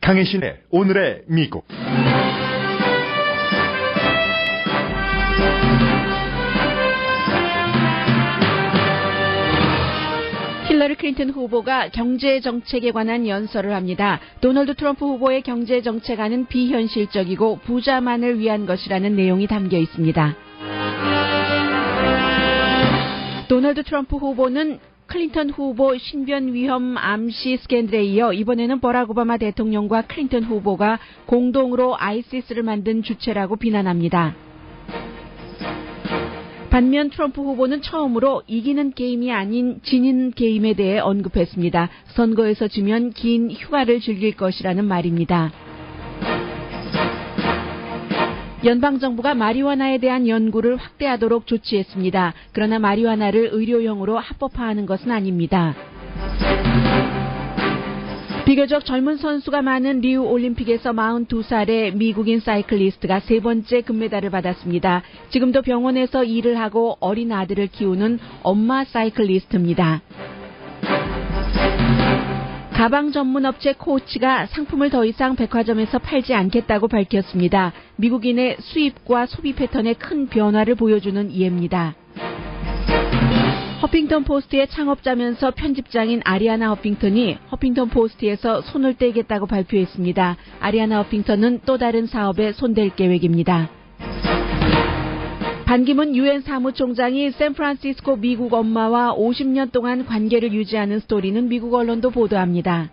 강혜신의 오늘의 미국. 힐러리 클린턴 후보가 경제 정책에 관한 연설을 합니다. 도널드 트럼프 후보의 경제 정책안은 비현실적이고 부자만을 위한 것이라는 내용이 담겨 있습니다. 도널드 트럼프 후보는 클린턴 후보 신변 위험 암시 스캔들에 이어 이번에는 버락 오바마 대통령과 클린턴 후보가 공동으로 아이시스를 만든 주체라고 비난합니다. 반면 트럼프 후보는 처음으로 이기는 게임이 아닌 지는 게임에 대해 언급했습니다. 선거에서 지면 긴 휴가를 즐길 것이라는 말입니다. 연방정부가 마리화나에 대한 연구를 확대하도록 조치했습니다. 그러나 마리화나를 의료용으로 합법화하는 것은 아닙니다. 비교적 젊은 선수가 많은 리우 올림픽에서 42살의 미국인 사이클리스트가 세 번째 금메달을 받았습니다. 지금도 병원에서 일을 하고 어린 아들을 키우는 엄마 사이클리스트입니다. 가방 전문 업체 코치가 상품을 더 이상 백화점에서 팔지 않겠다고 밝혔습니다. 미국인의 수입과 소비 패턴에 큰 변화를 보여주는 예입니다. 허핑턴 포스트의 창업자면서 편집장인 아리아나 허핑턴이 허핑턴 포스트에서 손을 떼겠다고 발표했습니다. 아리아나 허핑턴은 또 다른 사업에 손댈 계획입니다. 반기문 유엔 사무총장이 샌프란시스코 미국 엄마와 50년 동안 관계를 유지하는 스토리는 미국 언론도 보도합니다.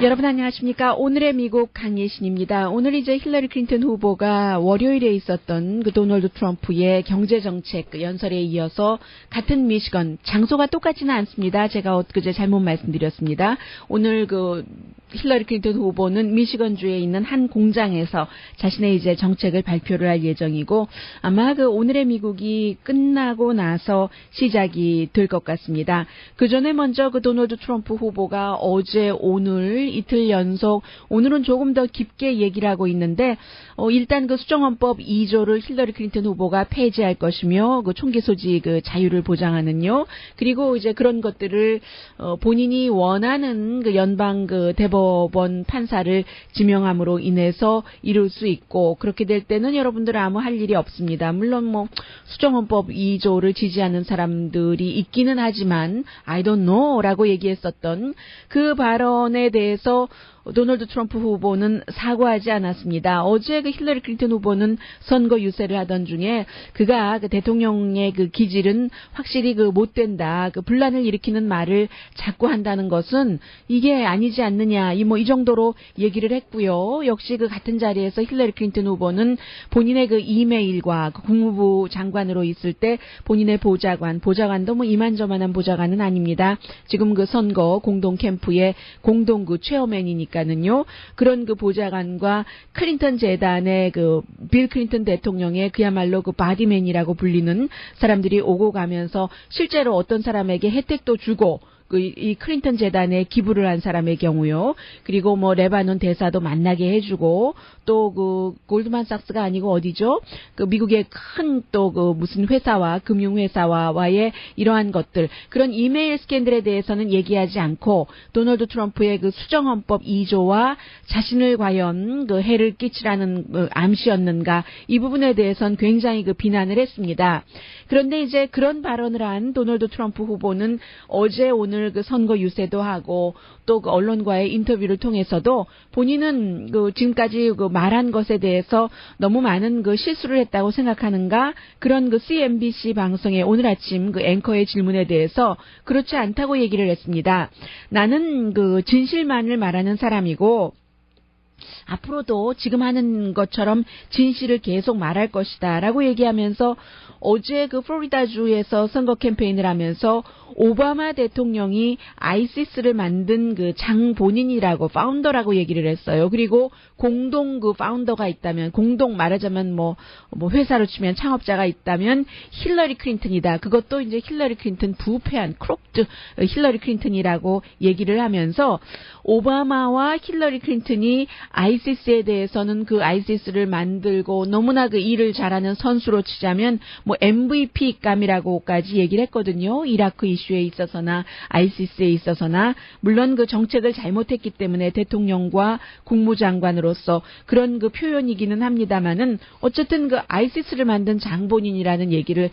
여러분 안녕하십니까? 오늘의 미국 강예신입니다. 오늘 이제 힐러리 클린턴 후보가 월요일에 있었던 그 도널드 트럼프의 경제정책 연설에 이어서 같은 미시건, 장소가 똑같지는 않습니다. 제가 엊그제 잘못 말씀드렸습니다. 오늘 그 힐러리 클린턴 후보는 미시건주에 있는 한 공장에서 자신의 이제 정책을 발표를 할 예정이고 아마 그 오늘의 미국이 끝나고 나서 시작이 될 것 같습니다. 그 전에 먼저 그 도널드 트럼프 후보가 어제 오늘 이틀 연속 오늘은 조금 더 깊게 얘기를 하고 있는데 일단 그 수정헌법 2조를 힐러리 클린턴 후보가 폐지할 것이며 그 총기 소지 그 자유를 보장하는요. 그리고 이제 그런 것들을 본인이 원하는 그 연방 그 대법원 판사를 지명함으로 인해서 이룰 수 있고 그렇게 될 때는 여러분들 아무 할 일이 없습니다. 물론 뭐 수정헌법 2조를 지지하는 사람들이 있기는 하지만 I don't know라고 얘기했었던 그 발언에 대해서 도널드 트럼프 후보는 사과하지 않았습니다. 어제 그 힐러리 클린턴 후보는 선거 유세를 하던 중에 그가 그 대통령의 그 기질은 확실히 그 못 된다. 그 분란을 일으키는 말을 자꾸 한다는 것은 이게 아니지 않느냐. 이 정도로 얘기를 했고요. 역시 그 같은 자리에서 힐러리 클린턴 후보는 본인의 그 이메일과 그 국무부 장관으로 있을 때 본인의 보좌관도 뭐 이만저만한 보좌관은 아닙니다. 지금 그 선거 공동 캠프의 공동 그 체어맨이니까 는요. 그런 그 보좌관과 클린턴 재단의 그 빌 클린턴 대통령의 그야말로 그 바디맨이라고 불리는 사람들이 오고 가면서 실제로 어떤 사람에게 혜택도 주고 이 클린턴 재단에 기부를 한 사람의 경우요. 그리고 뭐 레바논 대사도 만나게 해주고 또 그 골드만삭스가 아니고 어디죠? 그 미국의 큰 또 그 무슨 회사와 금융회사와의 이러한 것들 그런 이메일 스캔들에 대해서는 얘기하지 않고 도널드 트럼프의 그 수정헌법 2조와 자신을 과연 그 해를 끼치라는 그 암시였는가 이 부분에 대해서는 굉장히 그 비난을 했습니다. 그런데 이제 그런 발언을 한 도널드 트럼프 후보는 어제 오늘 그 선거 유세도 하고 또 그 언론과의 인터뷰를 통해서도 본인은 그 지금까지 그 말한 것에 대해서 너무 많은 그 실수를 했다고 생각하는가 그런 그 CNBC 방송의 오늘 아침 그 앵커의 질문에 대해서 그렇지 않다고 얘기를 했습니다. 나는 그 진실만을 말하는 사람이고 앞으로도 지금 하는 것처럼 진실을 계속 말할 것이다 라고 얘기하면서 어제 그 플로리다주에서 선거 캠페인을 하면서 오바마 대통령이 아이시스를 만든 그 장본인이라고 파운더라고 얘기를 했어요. 그리고 공동 그 파운더가 있다면 공동 말하자면 뭐 회사로 치면 창업자가 있다면 힐러리 클린턴이다. 그것도 이제 힐러리 클린턴 부패한 크롭트 힐러리 클린턴이라고 얘기를 하면서 오바마와 힐러리 클린턴이 아이시스에 대해서는 그 아이시스를 만들고 너무나 그 일을 잘하는 선수로 치자면 뭐 MVP감이라고까지 얘기를 했거든요. 이라크 이슈에 있어서나 아이시스에 있어서나 물론 그 정책을 잘못했기 때문에 대통령과 국무장관으로서 그런 그 표현이기는 합니다만은 어쨌든 그 아이시스를 만든 장본인이라는 얘기를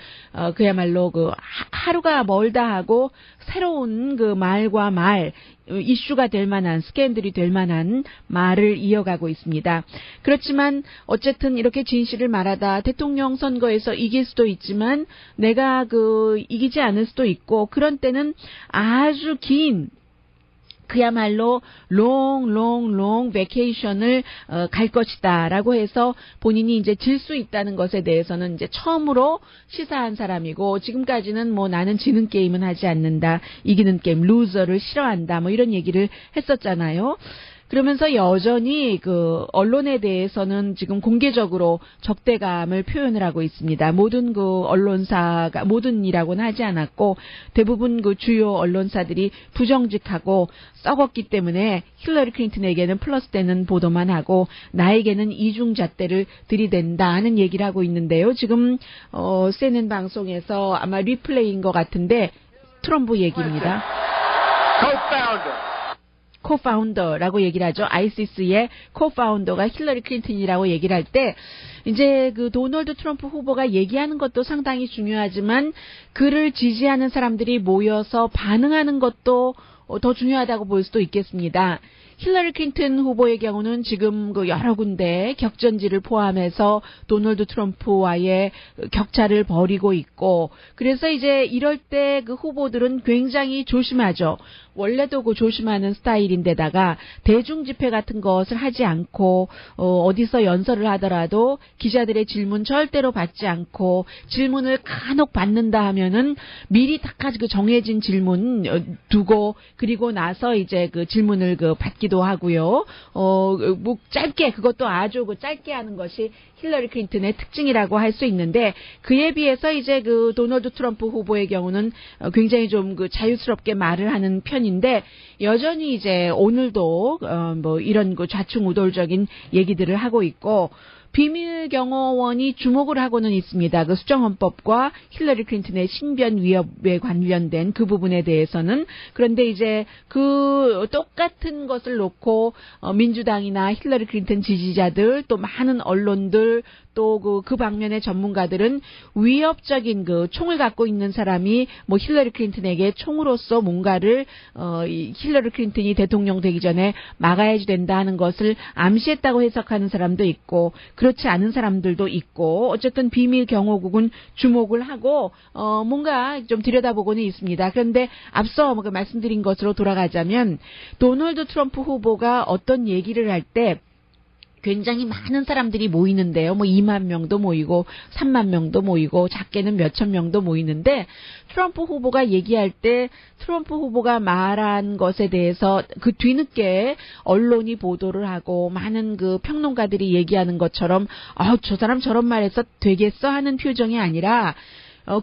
그야말로 그 하루가 멀다 하고 새로운 그 말과 말 이슈가 될 만한 스캔들이 될 만한 말을 이어가고 있습니다. 그렇지만 어쨌든 이렇게 진실을 말하다 대통령 선거에서 이길 수도 있지만 내가 그 이기지 않을 수도 있고 그런 때는 아주 긴 그야말로 롱 베케이션을 갈 것이다라고 해서 본인이 이제 질 수 있다는 것에 대해서는 이제 처음으로 시사한 사람이고 지금까지는 뭐 나는 지는 게임은 하지 않는다. 이기는 게임 루저를 싫어한다. 뭐 이런 얘기를 했었잖아요. 그러면서 여전히 그 언론에 대해서는 지금 공개적으로 적대감을 표현을 하고 있습니다. 모든 그 언론사가 모든이라고는 하지 않았고 대부분 그 주요 언론사들이 부정직하고 썩었기 때문에 힐러리 클린턴에게는 플러스되는 보도만 하고 나에게는 이중잣대를 들이댄다는 얘기를 하고 있는데요. 지금 CNN 방송에서 아마 리플레이인 것 같은데 트럼프 얘기입니다. 코파운더라고 얘기를 하죠. 아이시스의 코파운더가 힐러리 클린턴이라고 얘기를 할 때 이제 그 도널드 트럼프 후보가 얘기하는 것도 상당히 중요하지만 그를 지지하는 사람들이 모여서 반응하는 것도 더 중요하다고 볼 수도 있겠습니다. 힐러리 클린턴 후보의 경우는 지금 그 여러 군데 격전지를 포함해서 도널드 트럼프와의 격차를 벌이고 있고 그래서 이제 이럴 때 그 후보들은 굉장히 조심하죠. 원래도 그 조심하는 스타일인데다가 대중 집회 같은 것을 하지 않고 어디서 연설을 하더라도 기자들의 질문 절대로 받지 않고 질문을 간혹 받는다 하면은 미리 다 그 정해진 질문 두고 그리고 나서 이제 그 질문을 그 받기도 하고요. 뭐 짧게 그것도 아주 그 짧게 하는 것이 힐러리 클린턴의 특징이라고 할 수 있는데 그에 비해서 이제 그 도널드 트럼프 후보의 경우는 굉장히 좀 그 자유스럽게 말을 하는 편인데 여전히 이제 오늘도 뭐 이런 그 좌충우돌적인 얘기들을 하고 있고 비밀 경호원이 주목을 하고는 있습니다. 그 수정헌법과 힐러리 클린턴의 신변 위협에 관련된 그 부분에 대해서는 그런데 이제 그 똑같은 것을 놓고 민주당이나 힐러리 클린턴 지지자들 또 많은 언론들 또 그 방면의 전문가들은 위협적인 그 총을 갖고 있는 사람이 뭐 힐러리 클린턴에게 총으로서 뭔가를 힐러리 클린턴이 대통령 되기 전에 막아야지 된다 하는 것을 암시했다고 해석하는 사람도 있고 그렇지 않은 사람들도 있고 어쨌든 비밀 경호국은 주목을 하고 뭔가 좀 들여다보고는 있습니다. 그런데 앞서 말씀드린 것으로 돌아가자면 도널드 트럼프 후보가 어떤 얘기를 할 때 굉장히 많은 사람들이 모이는데요. 뭐 2만 명도 모이고 3만 명도 모이고 작게는 몇천 명도 모이는데 트럼프 후보가 얘기할 때 트럼프 후보가 말한 것에 대해서 그 뒤늦게 언론이 보도를 하고 많은 그 평론가들이 얘기하는 것처럼 저 사람 저런 말해서 되겠어 하는 표정이 아니라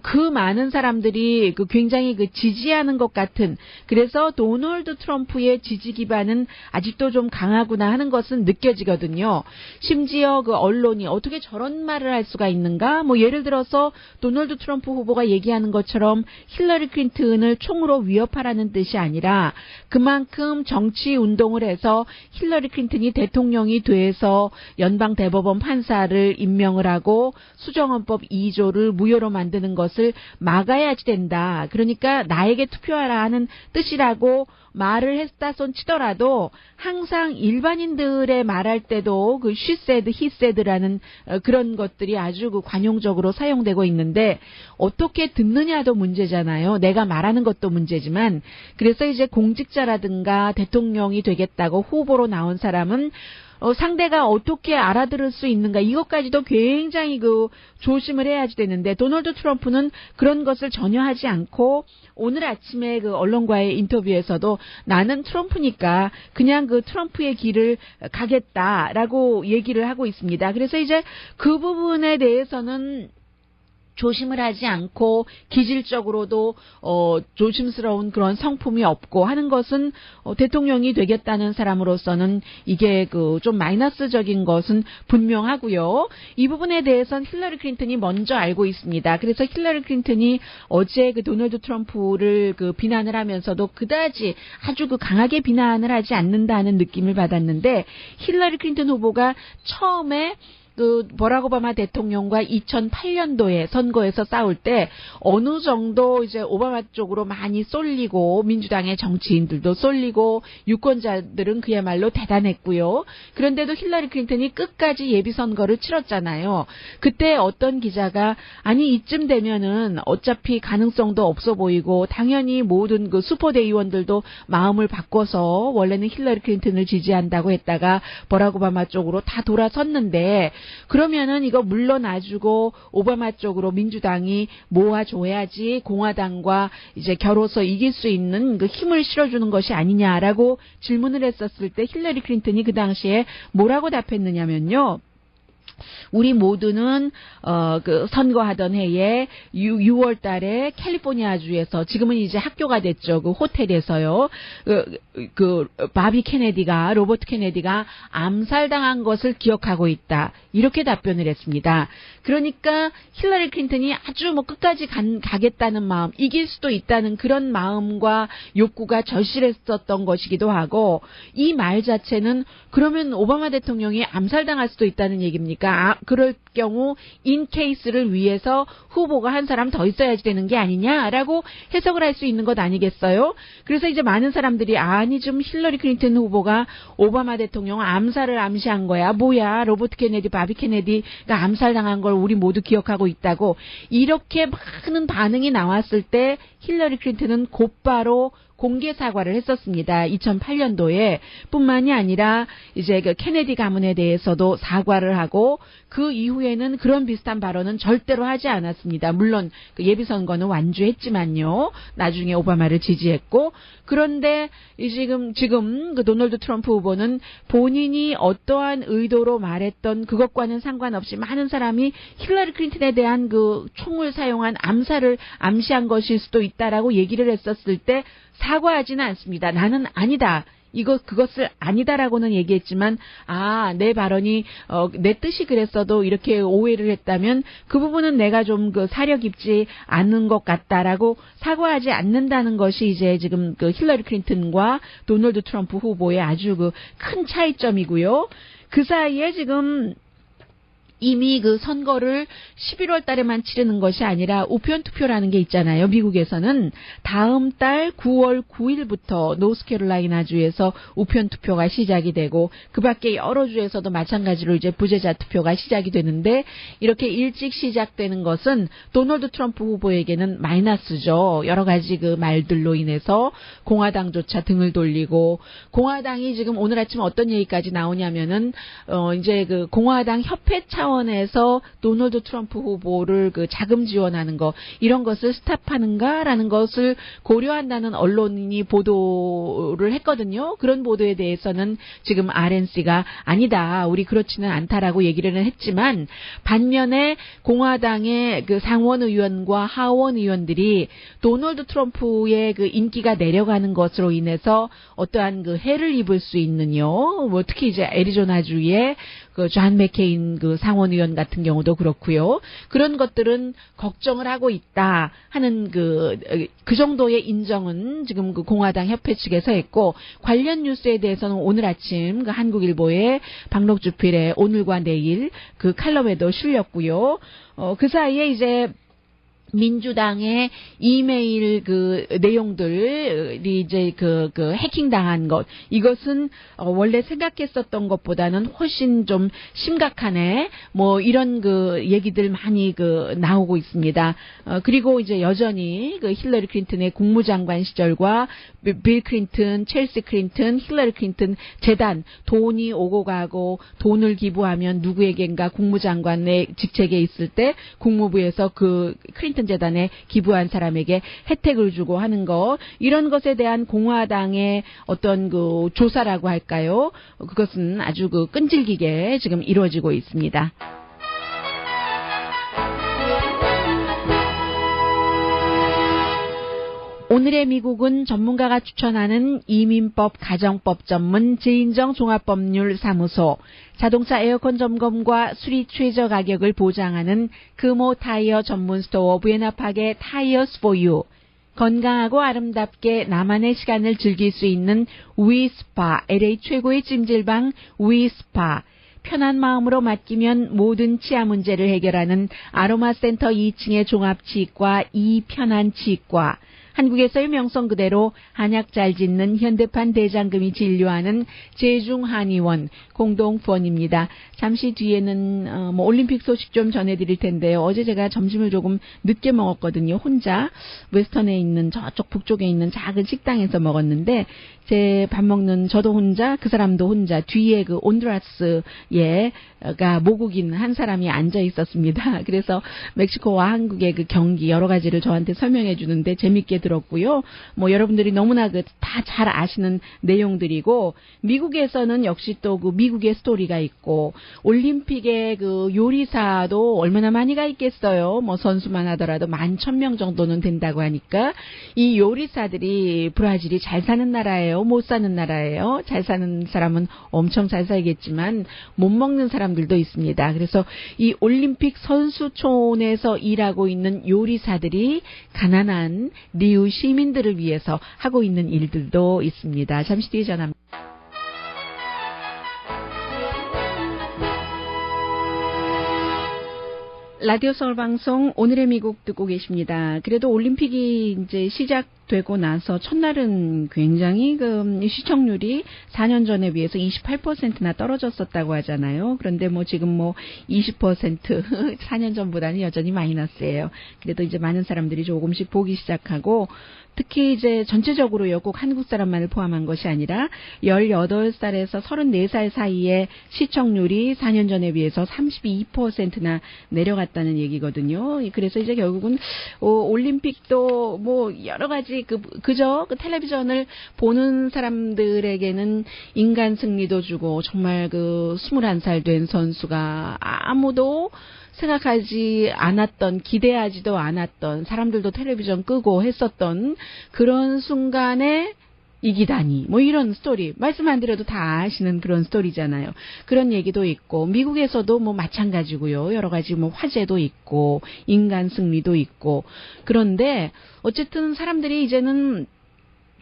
그 많은 사람들이 그 굉장히 그 지지하는 것 같은 그래서 도널드 트럼프의 지지 기반은 아직도 좀 강하구나 하는 것은 느껴지거든요. 심지어 그 언론이 어떻게 저런 말을 할 수가 있는가? 뭐 예를 들어서 도널드 트럼프 후보가 얘기하는 것처럼 힐러리 클린턴을 총으로 위협하라는 뜻이 아니라 그만큼 정치 운동을 해서 힐러리 클린턴이 대통령이 돼서 연방 대법원 판사를 임명을 하고 수정헌법 2조를 무효로 만드는 것을 막아야지 된다. 그러니까 나에게 투표하라 하는 뜻이라고 말을 했다 손 치더라도 항상 일반인들의 말할 때도 그 she said, he said라는 그런 것들이 아주 그 관용적으로 사용되고 있는데 어떻게 듣느냐도 문제잖아요. 내가 말하는 것도 문제지만 그래서 이제 공직자라든가 대통령이 되겠다고 후보로 나온 사람은 상대가 어떻게 알아들을 수 있는가 이것까지도 굉장히 그 조심을 해야지 되는데 도널드 트럼프는 그런 것을 전혀 하지 않고 오늘 아침에 그 언론과의 인터뷰에서도 나는 트럼프니까 그냥 그 트럼프의 길을 가겠다라고 얘기를 하고 있습니다. 그래서 이제 그 부분에 대해서는 조심을 하지 않고 기질적으로도 조심스러운 그런 성품이 없고 하는 것은 대통령이 되겠다는 사람으로서는 이게 좀 마이너스적인 것은 분명하고요. 이 부분에 대해서는 힐러리 클린턴이 먼저 알고 있습니다. 그래서 힐러리 클린턴이 어제 도널드 트럼프를 비난을 하면서도 그다지 아주 강하게 비난을 하지 않는다는 느낌을 받았는데, 힐러리 클린턴 후보가 처음에 버락 오바마 대통령과 2008년도에 선거에서 싸울 때 어느 정도 이제 오바마 쪽으로 많이 쏠리고, 민주당의 정치인들도 쏠리고, 유권자들은 그야말로 대단했고요. 그런데도 힐러리 클린턴이 끝까지 예비선거를 치렀잖아요. 그때 어떤 기자가 아니 이쯤 되면은 어차피 가능성도 없어 보이고 당연히 모든 슈퍼대의원들도 마음을 바꿔서 원래는 힐러리 클린턴을 지지한다고 했다가 버락 오바마 쪽으로 다 돌아섰는데, 그러면은 이거 물러나주고 오바마 쪽으로 민주당이 모아줘야지 공화당과 이제 겨뤄서 이길 수 있는 힘을 실어주는 것이 아니냐라고 질문을 했었을 때 힐러리 클린턴이 그 당시에 뭐라고 답했느냐면요. 우리 모두는 선거하던 해에 6월 달에 캘리포니아주에서, 지금은 이제 학교가 됐죠. 호텔에서요. 로버트 케네디가 암살당한 것을 기억하고 있다. 이렇게 답변을 했습니다. 그러니까 힐러리 클린턴이 아주 끝까지 가겠다는 마음, 이길 수도 있다는 그런 마음과 욕구가 절실했었던 것이기도 하고, 이 말 자체는 그러면 오바마 대통령이 암살당할 수도 있다는 얘기입니까? 그럴 경우 인케이스를 위해서 후보가 한 사람 더 있어야지 되는 게 아니냐라고 해석을 할 수 있는 것 아니겠어요? 그래서 이제 많은 사람들이 아니 좀 힐러리 클린턴 후보가 오바마 대통령 암살을 암시한 거야. 뭐야, 로버트 케네디, 바비 케네디가 암살당한 걸 우리 모두 기억하고 있다고, 이렇게 많은 반응이 나왔을 때 힐러리 클린턴은 곧바로 공개 사과를 했었습니다. 2008년도에 뿐만이 아니라 이제 케네디 가문에 대해서도 사과를 하고, 그 이후에는 그런 비슷한 발언은 절대로 하지 않았습니다. 물론 예비선거는 완주했지만요. 나중에 오바마를 지지했고, 그런데 지금 도널드 트럼프 후보는 본인이 어떠한 의도로 말했던 그것과는 상관없이 많은 사람이 힐러리 클린턴에 대한 총을 사용한 암살을 암시한 것일 수도 있다라고 얘기를 했었을 때 사과하지는 않습니다. 나는 아니다. 그것을 아니다라고는 얘기했지만, 내 발언이, 내 뜻이 그랬어도 이렇게 오해를 했다면 그 부분은 내가 좀 사려 깊지 않은 것 같다라고 사과하지 않는다는 것이 이제 지금 힐러리 클린턴과 도널드 트럼프 후보의 아주 큰 차이점이고요. 그 사이에 지금 이미 선거를 11월 달에만 치르는 것이 아니라 우편 투표라는 게 있잖아요. 미국에서는 다음 달 9월 9일부터 노스캐롤라이나주에서 우편 투표가 시작이 되고, 그 밖에 여러 주에서도 마찬가지로 이제 부재자 투표가 시작이 되는데, 이렇게 일찍 시작되는 것은 도널드 트럼프 후보에게는 마이너스죠. 여러 가지 말들로 인해서 공화당조차 등을 돌리고, 공화당이 지금 오늘 아침 어떤 얘기까지 나오냐면은 이제 공화당 협회 차원에서 도널드 트럼프 후보를 자금 지원하는 거, 이런 것을 스탑하는가라는 것을 고려한다는 언론이 보도를 했거든요. 그런 보도에 대해서는 지금 RNC가 아니다, 우리 그렇지는 않다라고 얘기를 했지만, 반면에 공화당의 상원 의원과 하원 의원들이 도널드 트럼프의 인기가 내려가는 것으로 인해서 어떠한 해를 입을 수 있는요. 특히 이제 애리조나주의 존 맥케인 상원 의원 같은 경우도 그렇고요. 그런 것들은 걱정을 하고 있다 하는 그 정도의 인정은 지금 공화당 협회 측에서 했고, 관련 뉴스에 대해서는 오늘 아침 한국일보의 박록주필의 오늘과 내일 칼럼에도 실렸고요. 그 사이에 이제 민주당의 이메일 내용들이 이제 해킹 당한 것, 이것은 원래 생각했었던 것보다는 훨씬 좀 심각하네, 이런 얘기들 많이 나오고 있습니다. 그리고 이제 여전히 힐러리 클린턴의 국무장관 시절과 빌 클린턴, 첼시 클린턴, 힐러리 클린턴 재단, 돈이 오고 가고 돈을 기부하면 누구에겐가 국무장관의 직책에 있을 때 국무부에서 클린턴 재단에 기부한 사람에게 혜택을 주고 하는 거, 이런 것에 대한 공화당의 어떤 조사라고 할까요? 그것은 아주 끈질기게 지금 이루어지고 있습니다. 오늘의 미국은 전문가가 추천하는 이민법 가정법 전문 제인정 종합법률사무소, 자동차 에어컨 점검과 수리 최저 가격을 보장하는 금호 타이어 전문 스토어 부에나팍의 타이어스 포 유, 건강하고 아름답게 나만의 시간을 즐길 수 있는 위스파, LA 최고의 찜질방 위스파, 편한 마음으로 맡기면 모든 치아 문제를 해결하는 아로마센터 2층의 종합치과 이편한치과, 한국에서의 명성 그대로 한약 잘 짓는 현대판 대장금이 진료하는 제중한의원 공동후원입니다. 잠시 뒤에는 올림픽 소식 좀 전해드릴 텐데요. 어제 제가 점심을 조금 늦게 먹었거든요. 혼자 웨스턴에 있는 저쪽 북쪽에 있는 작은 식당에서 먹었는데 제 밥 먹는 저도 혼자 그 사람도 혼자 뒤에 그 온두라스가 모국인 한 사람이 앉아 있었습니다. 그래서 멕시코와 한국의 그 경기 여러 가지를 저한테 설명해 주는데 재밌게 들었고요. 여러분들이 너무나 다 잘 아시는 내용들이고, 미국에서는 역시 또 그 미국의 스토리가 있고, 올림픽의 그 요리사도 얼마나 많이 가 있겠어요. 선수만 하더라도 11,000명 정도는 된다고 하니까 이 요리사들이 브라질이 잘 사는 나라예요, 못 사는 나라예요. 잘 사는 사람은 엄청 잘 살겠지만 못 먹는 사람들도 있습니다. 그래서 이 올림픽 선수촌에서 일하고 있는 요리사들이 가난한 리우 시민들을 위해서 하고 있는 일들도 있습니다. 잠시 뒤에 전합니다. 라디오 서울 방송 오늘의 미국 듣고 계십니다. 그래도 올림픽이 이제 시작되고 나서 첫날은 굉장히 시청률이 4년 전에 비해서 28%나 떨어졌었다고 하잖아요. 그런데 지금 20% 4년 전보다는 여전히 마이너스예요. 그래도 이제 많은 사람들이 조금씩 보기 시작하고, 특히 이제 전체적으로요, 꼭 한국 사람만을 포함한 것이 아니라 18살에서 34살 사이에 시청률이 4년 전에 비해서 32%나 내려갔다는 얘기거든요. 그래서 이제 결국은 올림픽도 여러 가지 그저 텔레비전을 보는 사람들에게는 인간 승리도 주고, 정말 21살 된 선수가 아무도 생각하지 않았던, 기대하지도 않았던, 사람들도 텔레비전 끄고 했었던 그런 순간에 이기다니, 이런 스토리, 말씀 안 드려도 다 아시는 그런 스토리잖아요. 그런 얘기도 있고, 미국에서도 마찬가지고요. 여러 가지 화제도 있고, 인간 승리도 있고. 그런데 어쨌든 사람들이 이제는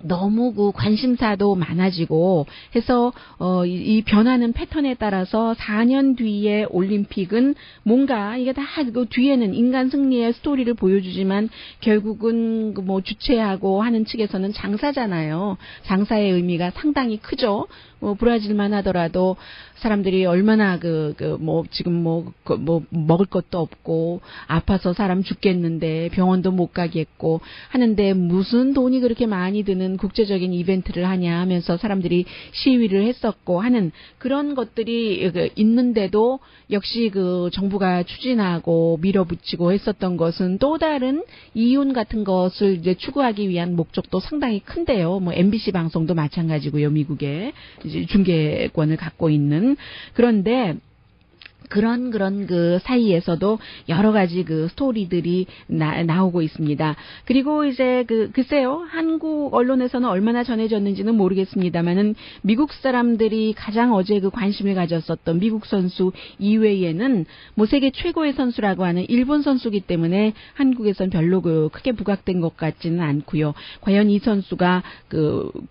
너무 관심사도 많아지고 해서 이 변하는 패턴에 따라서 4년 뒤에 올림픽은 뭔가 이게 다 뒤에는 인간 승리의 스토리를 보여주지만 결국은 주최하고 하는 측에서는 장사잖아요. 장사의 의미가 상당히 크죠. 브라질만 하더라도 사람들이 얼마나 지금 먹을 것도 없고 아파서 사람 죽겠는데 병원도 못 가겠고 하는데 무슨 돈이 그렇게 많이 드는 국제적인 이벤트를 하냐 하면서 사람들이 시위를 했었고 하는 그런 것들이 있는데도 역시 정부가 추진하고 밀어붙이고 했었던 것은 또 다른 이윤 같은 것을 이제 추구하기 위한 목적도 상당히 큰데요. MBC 방송도 마찬가지고요. 미국에 이제 중계권을 갖고 있는. 그런데 그런 사이에서도 여러 가지 스토리들이 나오고 있습니다. 그리고 이제 글쎄요, 한국 언론에서는 얼마나 전해졌는지는 모르겠습니다만은 미국 사람들이 가장 어제 관심을 가졌었던 미국 선수 이외에는 세계 최고의 선수라고 하는 일본 선수기 때문에 한국에선 별로 크게 부각된 것 같지는 않고요. 과연 이 선수가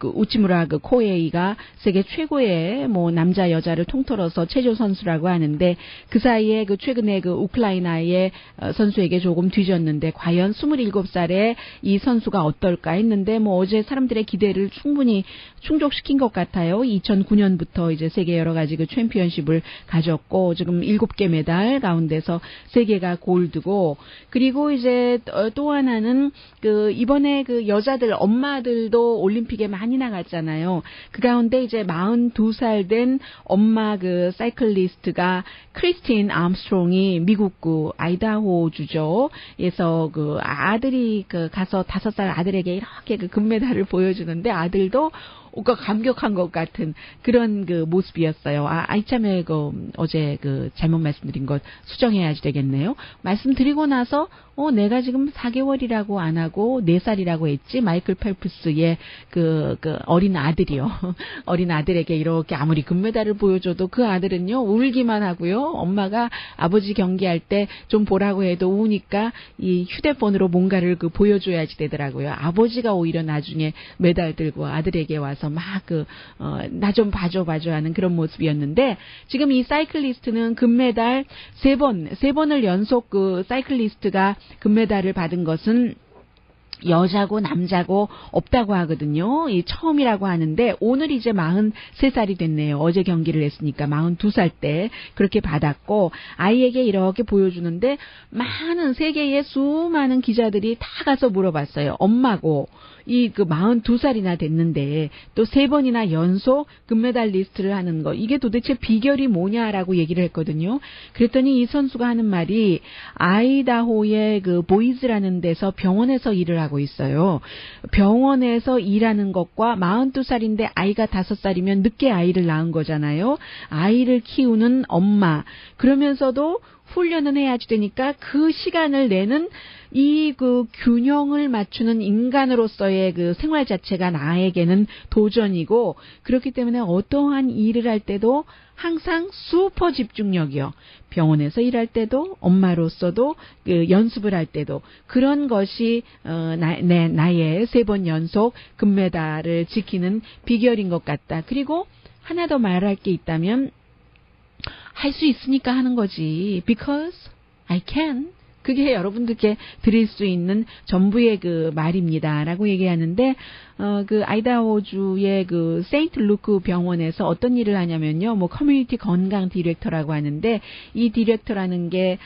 우치무라 코에이가 세계 최고의 남자 여자를 통틀어서 체조 선수라고 하는데, 그 사이에 최근에 우크라이나의 선수에게 조금 뒤졌는데 과연 27살에 이 선수가 어떨까 했는데 어제 사람들의 기대를 충분히 충족시킨 것 같아요. 2009년부터 이제 세계 여러 가지 챔피언십을 가졌고 지금 7개 메달 가운데서 3개가 골드고, 그리고 이제 또 하나는 이번에 여자들 엄마들도 올림픽에 많이 나갔잖아요. 그 가운데 이제 42살 된 엄마 사이클리스트가 크리스틴 암스트롱이 미국 아이다호주죠. 에서 아들이 가서 5살 아들에게 이렇게 금메달을 보여주는데 아들도 감격한 것 같은 그런 그 모습이었어요. 이참에 어제 잘못 말씀드린 것 수정해야지 되겠네요. 말씀드리고 나서 내가 지금 4개월이라고 안 하고 4살이라고 했지. 마이클 펠프스의 그 어린 아들이요. 어린 아들에게 이렇게 아무리 금메달을 보여줘도 그 아들은요, 울기만 하고요. 엄마가 아버지 경기할 때 좀 보라고 해도 우니까 이 휴대폰으로 뭔가를 보여줘야지 되더라고요. 아버지가 오히려 나중에 메달 들고 아들에게 와서 막 나 좀 봐줘 하는 그런 모습이었는데, 지금 이 사이클리스트는 금메달 3번을 연속 사이클리스트가 금메달을 받은 것은 여자고 남자고 없다고 하거든요. 이 처음이라고 하는데, 오늘 이제 43살이 됐네요. 어제 경기를 했으니까 42살 때 그렇게 받았고, 아이에게 이렇게 보여주는데 많은 세계의 수많은 기자들이 다 가서 물어봤어요. 엄마고 이 42살이나 됐는데 또 3번이나 연속 금메달 리스트를 하는 거, 이게 도대체 비결이 뭐냐라고 얘기를 했거든요. 그랬더니 이 선수가 하는 말이, 아이다호의 보이즈라는 데서 병원에서 일을 하고 있어요. 병원에서 일하는 것과 42살인데 아이가 5살이면 늦게 아이를 낳은 거잖아요. 아이를 키우는 엄마, 그러면서도 훈련은 해야지 되니까 그 시간을 내는 이 균형을 맞추는 인간으로서의 생활 자체가 나에게는 도전이고, 그렇기 때문에 어떠한 일을 할 때도 항상 슈퍼 집중력이요. 병원에서 일할 때도, 엄마로서도, 연습을 할 때도, 그런 것이 나의 3번 연속 금메달을 지키는 비결인 것 같다. 그리고 하나 더 말할 게 있다면, 할 수 있으니까 하는 거지. Because I can. 그게 여러분들께 드릴 수 있는 전부의 말입니다라고 얘기하는데, 아이다호주의 세인트 루크 병원에서 어떤 일을 하냐면요, 커뮤니티 건강 디렉터라고 하는데, 이 디렉터라는 게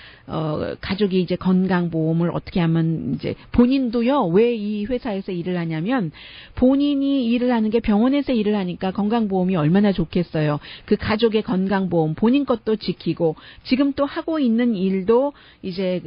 가족이 이제 건강보험을 어떻게 하면, 이제 본인도요, 왜 이 회사에서 일을 하냐면, 본인이 일을 하는 게 병원에서 일을 하니까 건강보험이 얼마나 좋겠어요. 그 가족의 건강보험, 본인 것도 지키고, 지금 또 하고 있는 일도 이제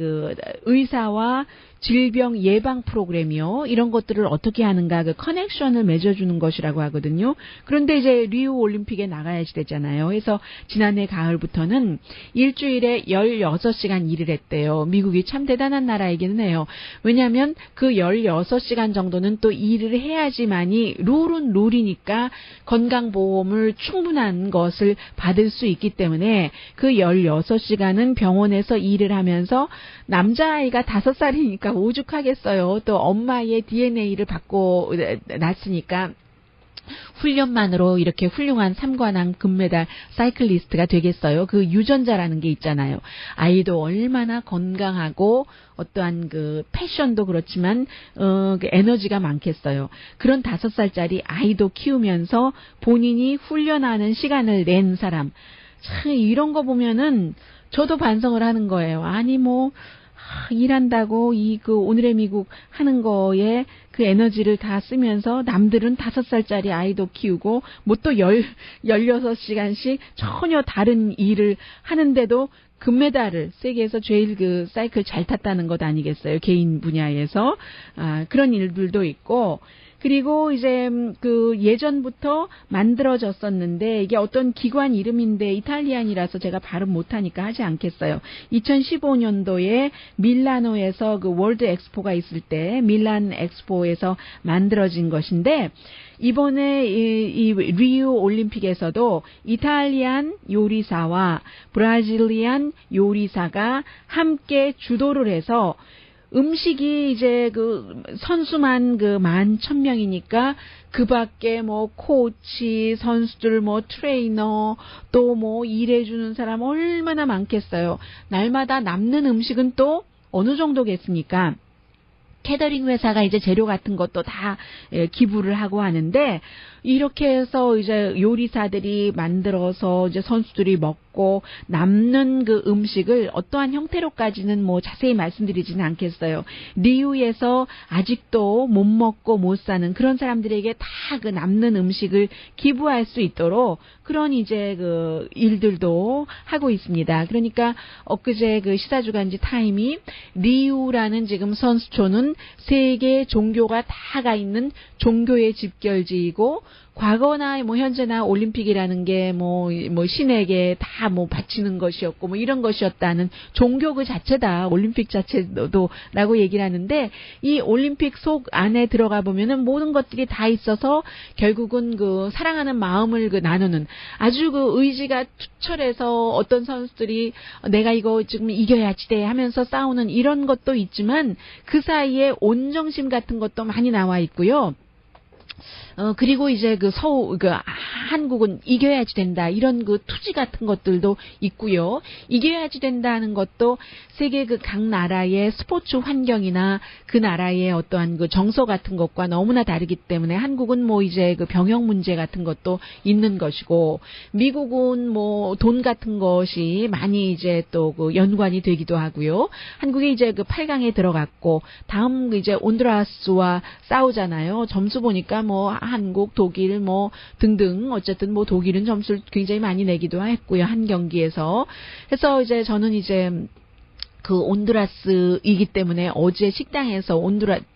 의사와 질병 예방 프로그램이요, 이런 것들을 어떻게 하는가, 커넥션을 맺어주는 것이라고 하거든요. 그런데 이제 리우 올림픽에 나가야지 되잖아요. 그래서 지난해 가을부터는 일주일에 16시간 일을 했대요. 미국이 참 대단한 나라이기는 해요. 왜냐하면 그 16시간 정도는 또 일을 해야지만이, 룰은 룰이니까 건강보험을 충분한 것을 받을 수 있기 때문에 그 16시간은 병원에서 일을 하면서, 남자아이가 5살이니까 오죽하겠어요. 또 엄마의 DNA를 받고 났으니까 훈련만으로 이렇게 훌륭한 3관왕 금메달 사이클리스트가 되겠어요. 그 유전자라는 게 있잖아요. 아이도 얼마나 건강하고 어떠한 패션도 그렇지만 에너지가 많겠어요. 그런 5살짜리 아이도 키우면서 본인이 훈련하는 시간을 낸 사람, 참 이런 거 보면은 저도 반성을 하는 거예요. 아니 일한다고 오늘의 미국 하는 거에 그 에너지를 다 쓰면서 남들은 5살짜리 아이도 키우고 또 16시간씩 전혀 다른 일을 하는데도 금메달을, 세계에서 제일 사이클 잘 탔다는 것 아니겠어요? 개인 분야에서. 그런 일들도 있고, 그리고 이제 예전부터 만들어졌었는데, 이게 어떤 기관 이름인데 이탈리안이라서 제가 발음 못하니까 하지 않겠어요. 2015년도에 밀라노에서 월드 엑스포가 있을 때 밀란 엑스포에서 만들어진 것인데, 이번에 이 리우 올림픽에서도 이탈리안 요리사와 브라질리안 요리사가 함께 주도를 해서, 음식이 이제 선수만 11,000명이니까 그 밖에 코치, 선수들, 트레이너, 또 일해주는 사람 얼마나 많겠어요. 날마다 남는 음식은 또 어느 정도겠습니까? 캐터링 회사가 이제 재료 같은 것도 다 기부를 하고 하는데, 이렇게 해서 이제 요리사들이 만들어서 이제 선수들이 먹고 남는 그 음식을 어떠한 형태로까지는 자세히 말씀드리지는 않겠어요. 리우에서 아직도 못 먹고 못 사는 그런 사람들에게 다 그 남는 음식을 기부할 수 있도록 그런 이제 일들도 하고 있습니다. 그러니까 엊그제 시사주간지 타임이 리우라는 지금 선수촌은 세계 종교가 다가 있는 종교의 집결지이고, 과거나 뭐 현재나 올림픽이라는 게 뭐 신에게 다 뭐 바치는 것이었고 뭐 이런 것이었다는 종교 그 자체다. 올림픽 자체도라고 얘기를 하는데 이 올림픽 속 안에 들어가 보면은 모든 것들이 다 있어서 결국은 그 사랑하는 마음을 그 나누는 아주 그 의지가 투철해서 어떤 선수들이 내가 이거 지금 이겨야지 돼 하면서 싸우는 이런 것도 있지만 그 사이에 온정심 같은 것도 많이 나와 있고요. 그리고 이제 한국은 이겨야지 된다. 이런 그 투지 같은 것들도 있고요. 이겨야지 된다는 것도 세계 그 각 나라의 스포츠 환경이나 그 나라의 어떠한 그 정서 같은 것과 너무나 다르기 때문에 한국은 뭐 이제 그 병역 문제 같은 것도 있는 것이고 미국은 뭐 돈 같은 것이 많이 이제 또 그 연관이 되기도 하고요. 한국이 이제 그 8강에 들어갔고 다음 이제 온두라스와 싸우잖아요. 점수 보니까 뭐 한국, 독일 뭐 등등 어쨌든 뭐 독일은 점수를 굉장히 많이 내기도 했고요. 한 경기에서. 그래서 이제 저는 이제 그 온두라스이기 때문에 어제 식당에서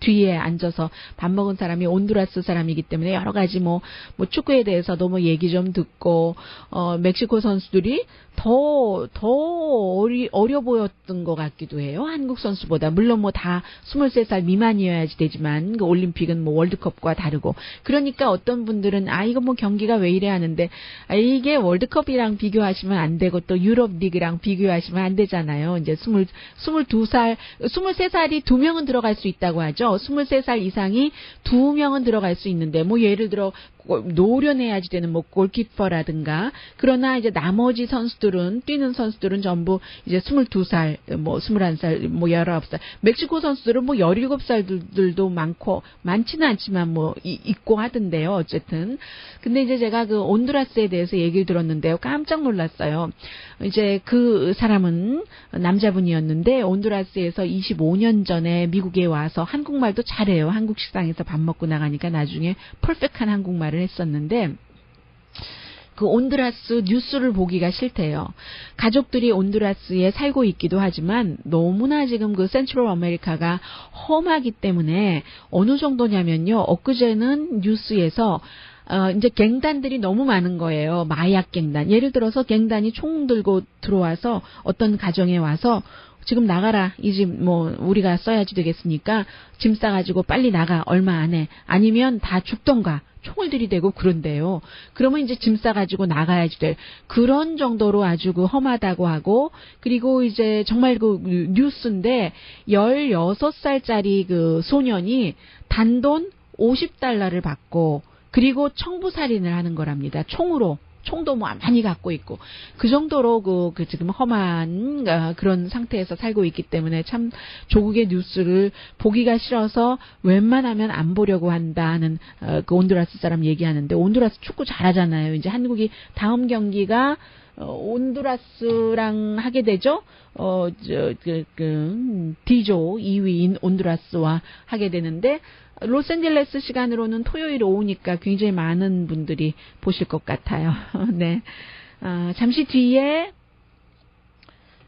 뒤에 앉아서 밥 먹은 사람이 온두라스 사람이기 때문에 여러 가지 뭐 축구에 대해서도 뭐 얘기 좀 듣고 멕시코 선수들이 더 어려 보였던 것 같기도 해요. 한국 선수보다. 물론 뭐 다 23살 미만이어야지 되지만 그 올림픽은 뭐 월드컵과 다르고. 그러니까 어떤 분들은 이거 뭐 경기가 왜 이래 하는데 이게 월드컵이랑 비교하시면 안 되고 또 유럽 리그랑 비교하시면 안 되잖아요. 이제 23살이 2명은 들어갈 수 있다고 하죠. 23살 이상이 2명은 들어갈 수 있는데 뭐 예를 들어 노련해야지 되는 뭐 골키퍼라든가 그러나 이제 나머지 선수들은 뛰는 선수들은 전부 이제 22살, 뭐 21살, 뭐 19살. 멕시코 선수들은 뭐 17살들도 많지는 않지만 뭐 있고 하던데요. 어쨌든. 근데 이제 제가 그 온두라스에 대해서 얘기를 들었는데요. 깜짝 놀랐어요. 이제 그 사람은 남자분이었는데 온두라스에서 25년 전에 미국에 와서 한국말도 잘해요. 한국 식당에서 밥 먹고 나가니까 나중에 퍼펙트한 한국말을 했었는데 그 온두라스 뉴스를 보기가 싫대요. 가족들이 온두라스에 살고 있기도 하지만 너무나 지금 그 센트럴 아메리카가 험하기 때문에 어느 정도냐면요. 엊그제는 뉴스에서 이제 갱단들이 너무 많은 거예요. 마약 갱단. 예를 들어서 갱단이 총 들고 들어와서 어떤 가정에 와서 지금 나가라. 이 집 뭐 우리가 써야지 되겠으니까 짐 싸가지고 빨리 나가. 얼마 안에. 아니면 다 죽던가. 총을 들이대고 그런데요. 그러면 이제 짐 싸가지고 나가야지 될 그런 정도로 아주 그 험하다고 하고 그리고 이제 정말 그 뉴스인데 16살짜리 그 소년이 단돈 $50를 받고 그리고 청부살인을 하는 거랍니다. 총도 뭐 많이 갖고 있고 그 정도로 그 지금 험한 그런 상태에서 살고 있기 때문에 참 조국의 뉴스를 보기가 싫어서 웬만하면 안 보려고 한다는 그 온두라스 사람 얘기하는데 온두라스 축구 잘하잖아요. 이제 한국이 다음 경기가 온두라스랑 하게 되죠. D조 2위인 온두라스와 하게 되는데 로스앤젤레스 시간으로는 토요일 오후니까 굉장히 많은 분들이 보실 것 같아요. 네. 잠시 뒤에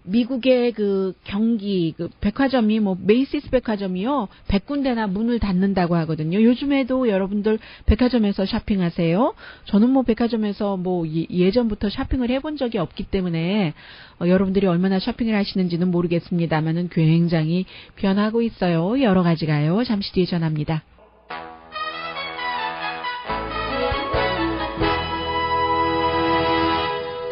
미국의 그 경기, 그 백화점이 뭐 메이시스 백화점이요. 100군데나 문을 닫는다고 하거든요. 요즘에도 여러분들 백화점에서 쇼핑하세요? 저는 뭐 백화점에서 뭐 예전부터 쇼핑을 해본 적이 없기 때문에 여러분들이 얼마나 쇼핑을 하시는지는 모르겠습니다만은 굉장히 변하고 있어요. 여러 가지가요. 잠시 뒤에 전합니다.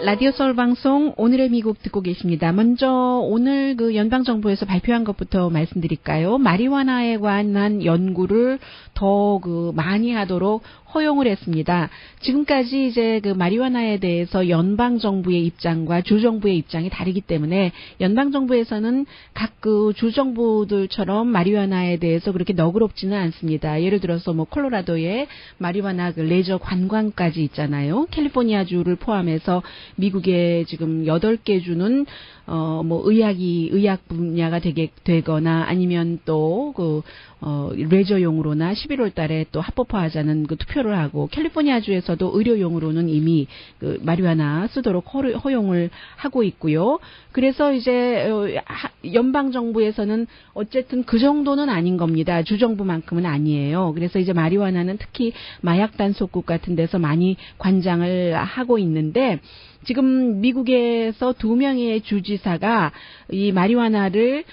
라디오 서울 방송 오늘의 미국 듣고 계십니다. 먼저 오늘 그 연방 정부에서 발표한 것부터 말씀드릴까요? 마리화나에 관한 연구를 더 그 많이 하도록 허용을 했습니다. 지금까지 이제 그 마리화나에 대해서 연방 정부의 입장과 주 정부의 입장이 다르기 때문에 연방 정부에서는 각 그 주 정부들처럼 마리화나에 대해서 그렇게 너그럽지는 않습니다. 예를 들어서 뭐 콜로라도에 마리화나 그 레저 관광까지 있잖아요. 캘리포니아 주를 포함해서 미국의 지금 8개 주는 뭐 의학 분야가 되거나 아니면 또 레저용으로나 11월 달에 또 합법화하자는 그 투표 투표를 하고 캘리포니아주에서도 의료용으로는 이미 그 마리화나 쓰도록 허용을 하고 있고요. 그래서 이제 연방 정부에서는 어쨌든 그 정도는 아닌 겁니다. 주정부만큼은 아니에요. 그래서 이제 마리화나는 특히 마약 단속국 같은 데서 많이 관장을 하고 있는데 지금 미국에서 2명의 주지사가 이 마리화나를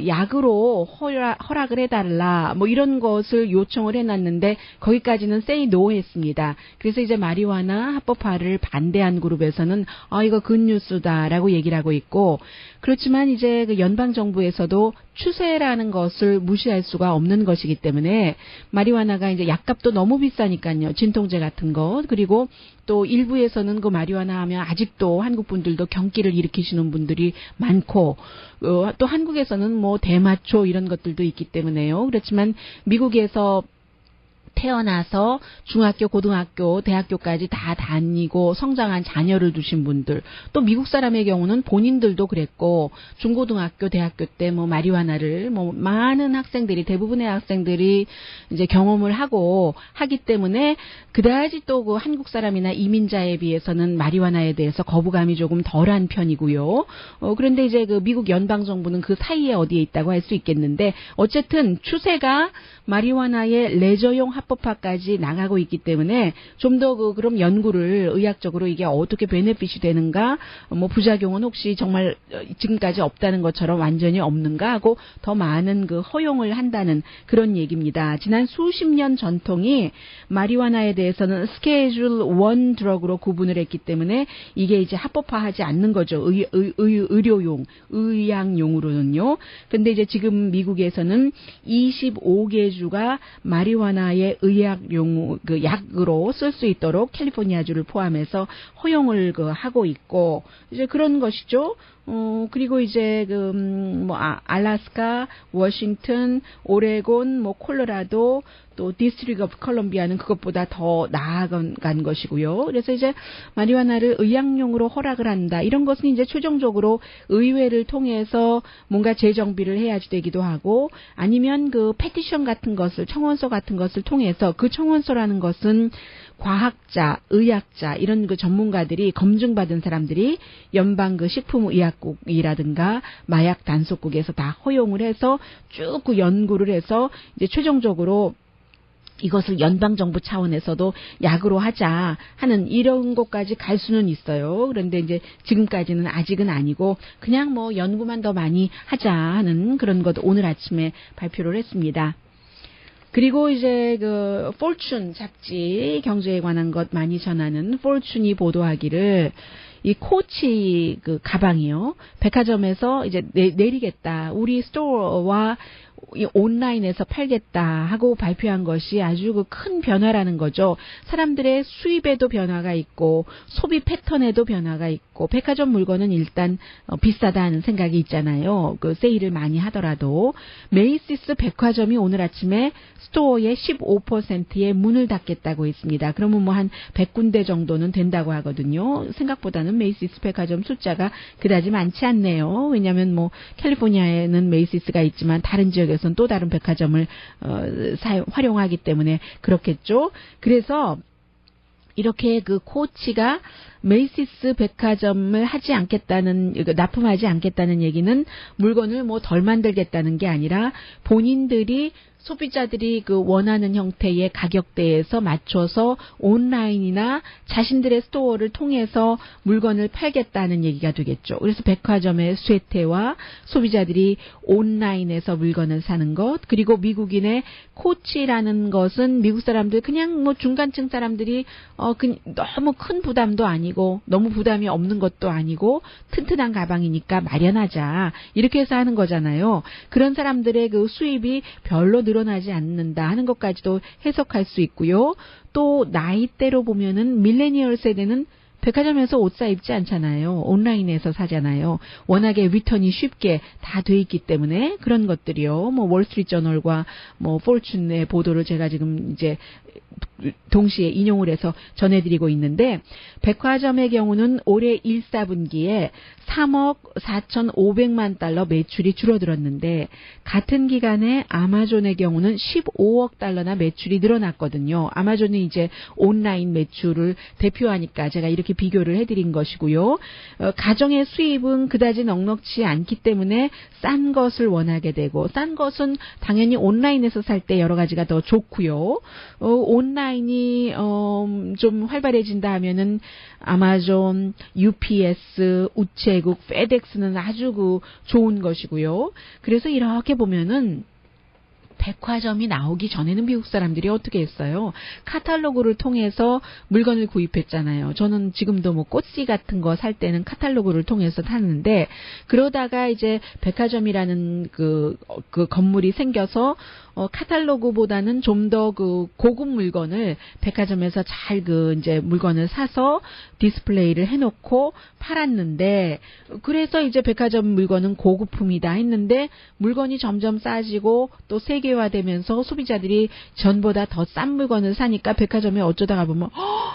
약으로 허락을 해달라 뭐 이런 것을 요청을 해놨는데 거기까지는 say no 했습니다. 그래서 이제 마리화나 합법화를 반대한 그룹에서는 이거 굿뉴스다라고 얘기를 하고 있고 그렇지만 이제 그 연방 정부에서도 추세라는 것을 무시할 수가 없는 것이기 때문에 마리화나가 이제 약값도 너무 비싸니까요. 진통제 같은 것 그리고 또 일부에서는 그 마리화나 하면 아직도 한국 분들도 경기를 일으키시는 분들이 많고 또 한국에서는 뭐 대마초 이런 것들도 있기 때문에요. 그렇지만 미국에서 태어나서 중학교, 고등학교, 대학교까지 다 다니고 성장한 자녀를 두신 분들, 또 미국 사람의 경우는 본인들도 그랬고 중고등학교, 대학교 때 뭐 마리화나를 뭐 많은 학생들이 대부분의 학생들이 이제 경험을 하고 하기 때문에 그다지 또 그 한국 사람이나 이민자에 비해서는 마리화나에 대해서 거부감이 조금 덜한 편이고요. 그런데 이제 그 미국 연방 정부는 그 사이에 어디에 있다고 할 수 있겠는데 어쨌든 추세가 마리화나의 레저용 합법화까지 나가고 있기 때문에 좀 더 그럼 연구를 의학적으로 이게 어떻게 베네핏이 되는가, 뭐 부작용은 혹시 정말 지금까지 없다는 것처럼 완전히 없는가 하고 더 많은 그 허용을 한다는 그런 얘기입니다. 지난 수십 년 전통이 마리화나에 대해서는 스케줄 1 드럭으로 구분을 했기 때문에 이게 이제 합법화하지 않는 거죠. 의료용, 의약용으로는요. 근데 이제 지금 미국에서는 25개 주가 마리화나의 의약용 그 약으로 쓸 수 있도록 캘리포니아주를 포함해서 허용을 하고 있고 이제 그런 것이죠. 그리고 이제 알래스카, 워싱턴, 오레곤, 뭐 콜로라도 또 디스트릭 오브 컬럼비아는 그것보다 더 나아간 것이고요. 그래서 이제 마리화나를 의약용으로 허락을 한다. 이런 것은 이제 최종적으로 의회를 통해서 뭔가 재정비를 해야지 되기도 하고 아니면 그 페티션 같은 것을 청원서 같은 것을 통해서 그 청원서라는 것은 과학자, 의학자 이런 그 전문가들이 검증받은 사람들이 연방 그 식품의약국이라든가 마약 단속국에서 다 허용을 해서 쭉 그 연구를 해서 이제 최종적으로 이것을 연방정부 차원에서도 약으로 하자 하는 이런 것까지 갈 수는 있어요. 그런데 이제 지금까지는 아직은 아니고 그냥 뭐 연구만 더 많이 하자 하는 그런 것 오늘 아침에 발표를 했습니다. 그리고 이제 그 포춘 잡지 경제에 관한 것 많이 전하는 포춘이 보도하기를 이 코치 그 가방이요. 백화점에서 이제 내리겠다. 우리 스토어와 온라인에서 팔겠다 하고 발표한 것이 아주 그 큰 변화라는 거죠. 사람들의 수입에도 변화가 있고 소비 패턴에도 변화가 있고 백화점 물건은 일단 비싸다는 생각이 있잖아요. 그 세일을 많이 하더라도 메이시스 백화점이 오늘 아침에 스토어의 15%의 문을 닫겠다고 했습니다. 그러면 뭐 한 100군데 정도는 된다고 하거든요. 생각보다는 메이시스 백화점 숫자가 그다지 많지 않네요. 왜냐하면 뭐 캘리포니아에는 메이시스가 있지만 다른 지역에서는 또 다른 백화점을 활용하기 때문에 그렇겠죠. 그래서 이렇게 그 코치가 메이시스 백화점을 하지 않겠다는, 납품하지 않겠다는 얘기는 물건을 뭐 덜 만들겠다는 게 아니라 본인들이 소비자들이 그 원하는 형태의 가격대에서 맞춰서 온라인이나 자신들의 스토어를 통해서 물건을 팔겠다는 얘기가 되겠죠. 그래서 백화점의 쇠퇴와 소비자들이 온라인에서 물건을 사는 것, 그리고 미국인의 코치라는 것은 미국 사람들 그냥 뭐 중간층 사람들이 너무 큰 부담도 아니고 너무 부담이 없는 것도 아니고 튼튼한 가방이니까 마련하자 이렇게 해서 하는 거잖아요. 그런 사람들의 그 수입이 별로 늘어나지 않는다 하는 것까지도 해석할 수 있고요. 또 나이대로 보면은 밀레니얼 세대는 백화점에서 옷 사 입지 않잖아요. 온라인에서 사잖아요. 워낙에 리턴이 쉽게 다 돼 있기 때문에 그런 것들이요. 뭐 월스트리트 저널과 뭐 포춘의 보도를 제가 지금 이제 동시에 인용을 해서 전해드리고 있는데 백화점의 경우는 올해 1, 4분기에 3억 4,500만 달러 매출이 줄어들었는데 같은 기간에 아마존의 경우는 15억 달러나 매출이 늘어났거든요. 아마존은 이제 온라인 매출을 대표하니까 제가 이렇게 비교를 해드린 것이고요. 가정의 수입은 그다지 넉넉지 않기 때문에 싼 것을 원하게 되고 싼 것은 당연히 온라인에서 살 때 여러 가지가 더 좋고요. 온라인이 좀 활발해진다 하면은 아마존, UPS, 우체국, 페덱스는 아주 좋은 것이고요. 그래서 이렇게 보면은 백화점이 나오기 전에는 미국 사람들이 어떻게 했어요? 카탈로그를 통해서 물건을 구입했잖아요. 저는 지금도 뭐 꽃씨 같은 거 살 때는 카탈로그를 통해서 사는데 그러다가 이제 백화점이라는 그 건물이 생겨서 카탈로그보다는 좀 더 고급 물건을 백화점에서 잘 이제 물건을 사서 디스플레이를 해놓고 팔았는데 그래서 이제 백화점 물건은 고급품이다 했는데 물건이 점점 싸지고 또 세계화되면서 소비자들이 전보다 더 싼 물건을 사니까 백화점에 어쩌다가 보면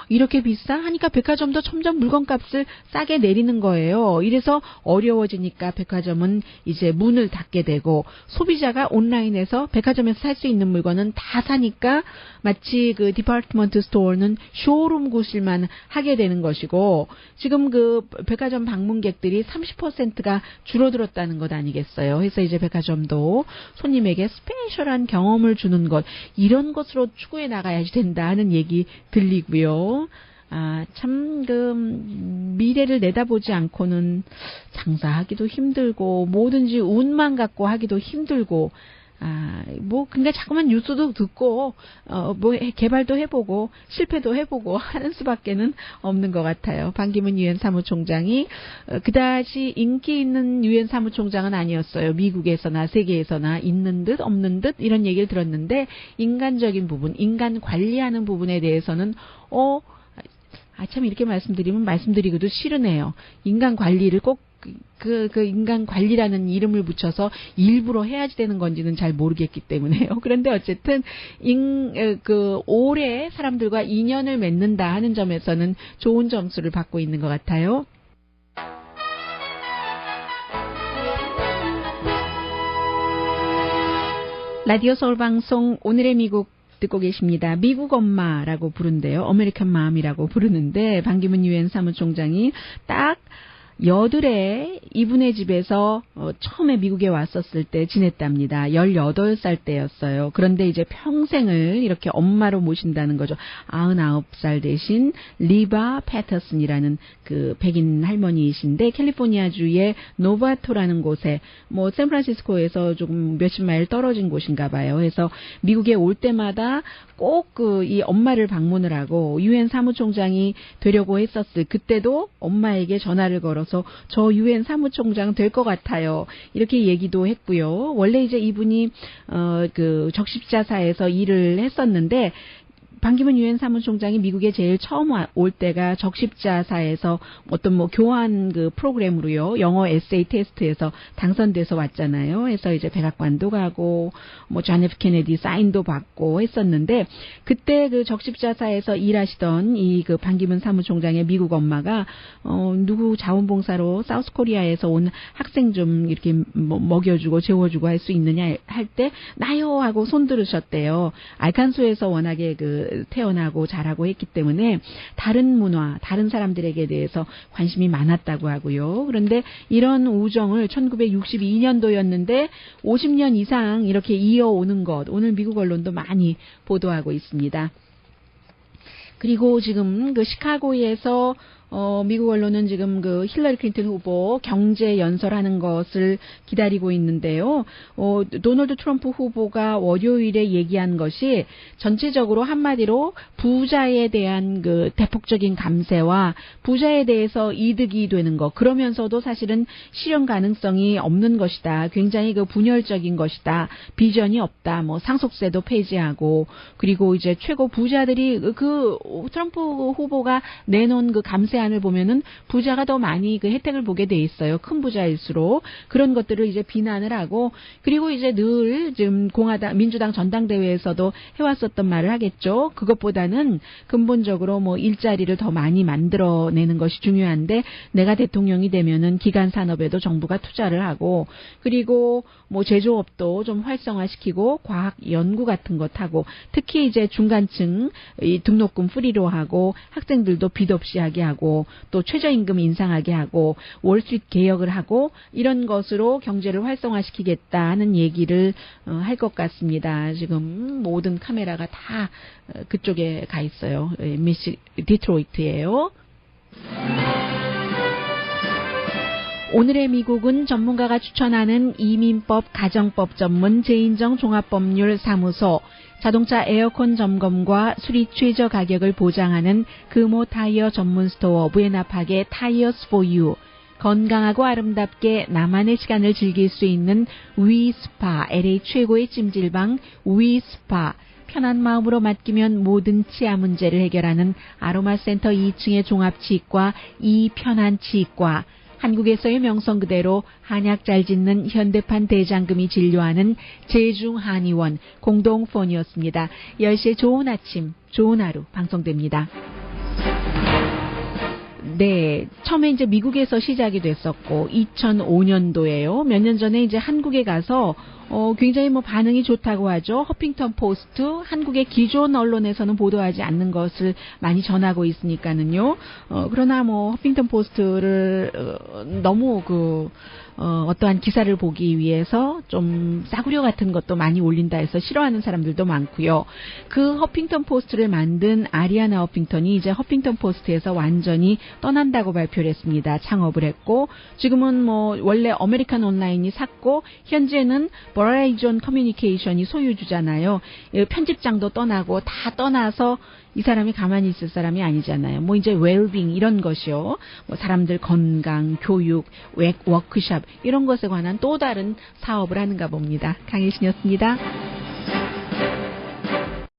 이렇게 비싸? 하니까 백화점도 점점 물건값을 싸게 내리는 거예요. 이래서 어려워지니까 백화점은 이제 문을 닫게 되고 소비자가 온라인에서 백화점에서 살 수 있는 물건은 다 사니까 마치 디파트먼트 스토어는 쇼룸 구실만 하게 되는 것이고 지금 백화점 방문객들이 30%가 줄어들었다는 것 아니겠어요. 그래서 이제 백화점도 손님에게 스페셜한 경험을 주는 것 이런 것으로 추구해 나가야 된다 하는 얘기 들리고요. 참, 미래를 내다보지 않고는 장사하기도 힘들고, 뭐든지 운만 갖고 하기도 힘들고, 그러니까 자꾸만 뉴스도 듣고, 개발도 해보고, 실패도 해보고 하는 수밖에는 없는 것 같아요. 반기문 유엔 사무총장이, 그다지 인기 있는 유엔 사무총장은 아니었어요. 미국에서나 세계에서나 있는 듯 없는 듯 이런 얘기를 들었는데, 인간적인 부분, 인간 관리하는 부분에 대해서는, 참 이렇게 말씀드리기도 싫으네요. 인간 관리를 꼭 인간 관리라는 이름을 붙여서 일부러 해야지 되는 건지는 잘 모르겠기 때문에요. 그런데 어쨌든 올해 사람들과 인연을 맺는다 하는 점에서는 좋은 점수를 받고 있는 것 같아요. 라디오 서울 방송 오늘의 미국 듣고 계십니다. 미국 엄마라고 부른대요. 아메리칸 맘이라고 부르는데 반기문 유엔 사무총장이 딱 여들에 이분의 집에서 처음에 미국에 왔었을 때 지냈답니다. 18살 때였어요. 그런데 이제 평생을 이렇게 엄마로 모신다는 거죠. 99살 대신 리바 패터슨이라는 백인 할머니이신데 캘리포니아주의 노바토라는 곳에 샌프란시스코에서 조금 몇십 마일 떨어진 곳인가 봐요. 그래서 미국에 올 때마다 꼭 이 엄마를 방문을 하고 유엔 사무총장이 되려고 했었을 그때도 엄마에게 전화를 걸어서 저 유엔 사무총장 될 것 같아요. 이렇게 얘기도 했고요. 원래 이제 이분이 적십자사에서 일을 했었는데 반기문 유엔 사무총장이 미국에 제일 처음 올 때가 적십자사에서 어떤 교환 프로그램으로요. 영어 에세이 테스트에서 당선돼서 왔잖아요. 그래서 이제 백악관도 가고 존 F 케네디 사인도 받고 했었는데 그때 적십자사에서 일하시던 이 반기문 사무총장의 미국 엄마가 누구 자원봉사로 사우스코리아에서 온 학생 좀 이렇게 먹여주고 재워주고 할 수 있느냐 할 때 나요 하고 손 들으셨대요. 알칸소에서 워낙에 태어나고 자라고 했기 때문에 다른 문화, 다른 사람들에게 대해서 관심이 많았다고 하고요. 그런데 이런 우정을 1962년도였는데 50년 이상 이렇게 이어오는 것, 오늘 미국 언론도 많이 보도하고 있습니다. 그리고 지금 시카고에서 미국 언론은 지금 힐러리 클린턴 후보 경제 연설하는 것을 기다리고 있는데요. 도널드 트럼프 후보가 월요일에 얘기한 것이 전체적으로 한마디로 부자에 대한 대폭적인 감세와 부자에 대해서 이득이 되는 것, 그러면서도 사실은 실현 가능성이 없는 것이다. 굉장히 분열적인 것이다. 비전이 없다. 상속세도 폐지하고, 그리고 이제 최고 부자들이 트럼프 후보가 내놓은 감세 제한을 보면은 부자가 더 많이 그 혜택을 보게 돼 있어요. 큰 부자일수록. 그런 것들을 이제 비난을 하고, 그리고 이제 늘 지금 민주당 전당대회에서도 해왔었던 말을 하겠죠. 그것보다는 근본적으로 뭐 일자리를 더 많이 만들어내는 것이 중요한데, 내가 대통령이 되면은 기간 산업에도 정부가 투자를 하고, 그리고 뭐 제조업도 좀 활성화시키고 과학 연구 같은 것 하고, 특히 이제 중간층 이 등록금 프리로 하고, 학생들도 빚 없이 하게 하고, 또 최저임금 인상하게 하고, 월스트리트 개혁을 하고, 이런 것으로 경제를 활성화시키겠다 하는 얘기를 할 것 같습니다. 지금 모든 카메라가 다 그쪽에 가 있어요. 디트로이트예요. 오늘의 미국은 전문가가 추천하는 이민법 가정법 전문 제인정 종합법률 사무소, 자동차 에어컨 점검과 수리 최저 가격을 보장하는 금호 타이어 전문 스토어 부에나팍의 타이어스 포 유, 건강하고 아름답게 나만의 시간을 즐길 수 있는 위스파, LA 최고의 찜질방 위스파, 편한 마음으로 맡기면 모든 치아 문제를 해결하는 아로마 센터 2층의 종합치과 이편한치과, 한국에서의 명성 그대로 한약 잘 짓는 현대판 대장금이 진료하는 제중한의원 공동폰이었습니다. 10시에 좋은 아침, 좋은 하루 방송됩니다. 네, 처음에 이제 미국에서 시작이 됐었고 2005년도에요. 몇 년 전에 이제 한국에 가서 굉장히 뭐 반응이 좋다고 하죠. 허핑턴 포스트, 한국의 기존 언론에서는 보도하지 않는 것을 많이 전하고 있으니까는요. 그러나 뭐 허핑턴 포스트를 너무 어떠한 기사를 보기 위해서 좀 싸구려 같은 것도 많이 올린다 해서 싫어하는 사람들도 많고요. 그 허핑턴 포스트를 만든 아리아나 허핑턴이 이제 허핑턴 포스트에서 완전히 떠난다고 발표를 했습니다. 창업을 했고, 지금은 뭐 원래 아메리칸 온라인이 샀고, 현재는 버라이존 커뮤니케이션이 소유주잖아요. 편집장도 떠나고 다 떠나서 이 사람이 가만히 있을 사람이 아니잖아요. 뭐 이제 웰빙 이런 것이요. 뭐 사람들 건강, 교육, 워크숍 이런 것에 관한 또 다른 사업을 하는가 봅니다. 강혜신이었습니다.